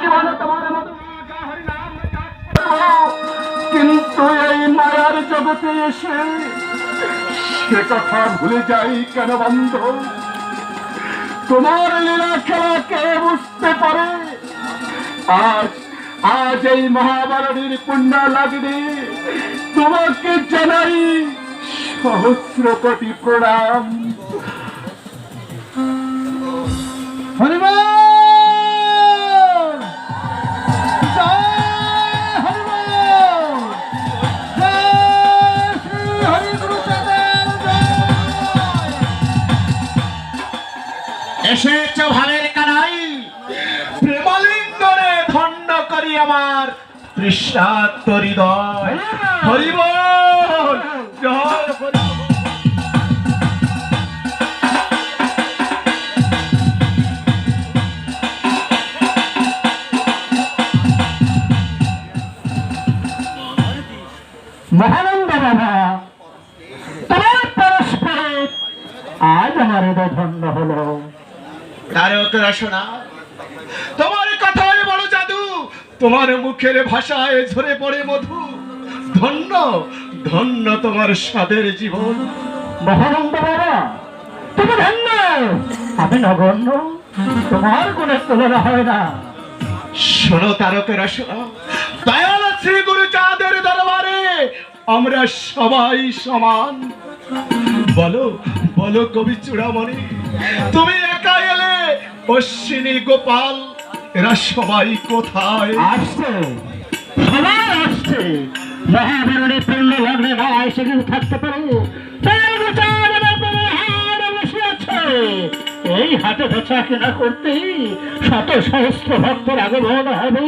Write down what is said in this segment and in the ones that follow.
জীবনে তোমার মতো কিন্তু এই মায়ার জগতে এসে সে কথা ভুলে যাই কেন বন্ধু? তোমার লীলা খেলা কে বুঝতে পারে? আজ আজ এই মহাভারতের পুণ্য লাগবে তোমাকে জানাই সহস্র কোটি প্রণাম। হরিবল এসেছ ভাবের কানাই, প্রেমালিঙ্গনে ধন্য করি আমার তৃষ্ণার্ত হৃদয়। হরি বল, জয় হরি বল। মহানন্দ বাবা, তোমার পরস্পরে আজ আমার হৃদয় ধন্য হলো। তারক রসনা, তোমার কথায় বড় জাদু, তোমার মুখের ভাষায় ঝরে পড়ে মধু। ধন্য ধন্য তোমার স্বাদের জীবন। মহানন্দ বাবা, তুমি ধন্য, আমি নগণ্য, তোমার গুণের তুলনা হয় না। শোনো তারক রসনা, দয়াল শ্রী গুরু চাঁদের দরবারে আমরা সবাই সমান। বলো বলো কবি চূড়ামণি, তুমি একা এলে, অশ্বিনী গোপাল এরা সবাই কোথায়? আসছে, সবাই আসছে। মহাভারতের পূর্ণ লগ্নে না এসে কিন্তু থাকতে পারে। এই হাটে বেচা কেনা করতে শত সহস্র ভক্তের আগমন হবে।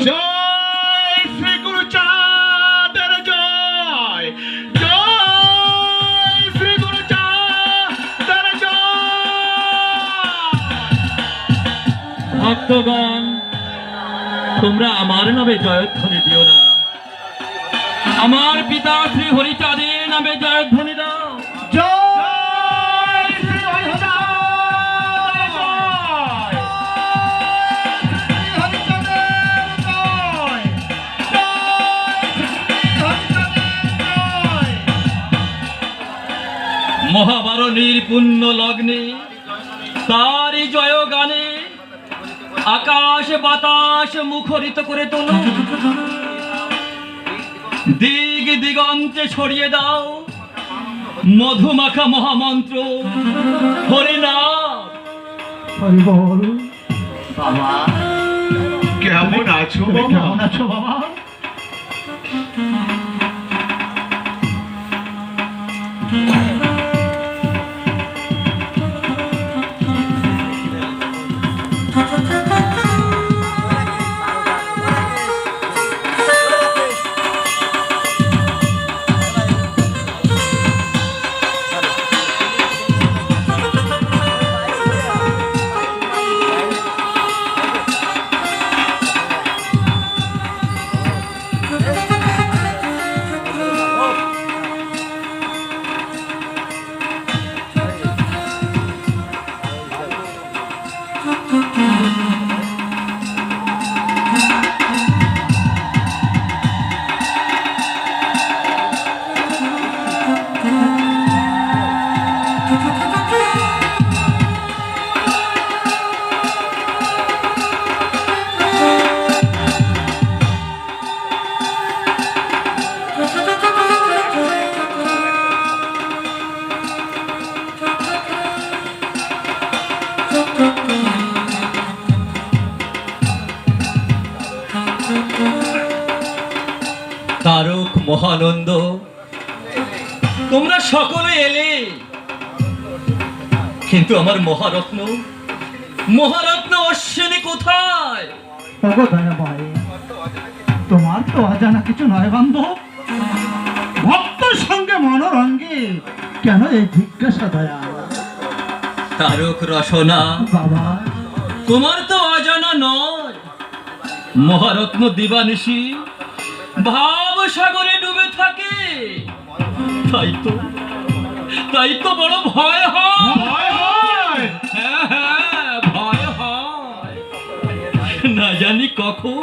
জয় শ্রী গুরু চাঁদের জয়, জয় শ্রী গুরু চাঁদের জয়। ভক্তগণ, তোমরা আমার নামে জয়ধ্বনি দিও না, আমার পিতা শ্রী হরিচাঁদের নামে জয়ধ্বনি দাও। জয় শ্রী হরিচাঁদের জয়, শ্রী হরিচাঁদের জয়, জয় শ্রী হরিচাঁদের জয়। মহাভারতের পুণ্য লগ্নে তারই জয় গানে আকাশ বাতাস মুখরিত করে তোলো। দিগ দিগন্তে ছড়িয়ে দাও মধুমাখা মহামন্ত্র হরিনাম। হরিবল। বাবা কেমন আছো? কেমন আছো বাবা? তারক মহানন্দ, তোমরা সকলে এলে, কিন্তু আমার মহারত্ন মহারত্ন অশ্বিনী কোথায়? ওগো দয়াময়, তোমার তো অজানা কিছু নয় বান্ধব। ভক্তের সঙ্গে মনোরঙ্গে কেন এই জিজ্ঞাসা দয়া? তারক রসনা বাবা, তোমার তো অজানা নয়, মহারত্ন দিবানিশি ভাব সাগরে ডুবে থাকে। তাই তো বড় ভয় হয়। ভয় হয়? হ্যাঁ হ্যাঁ, ভয় হয়। না জানি কখন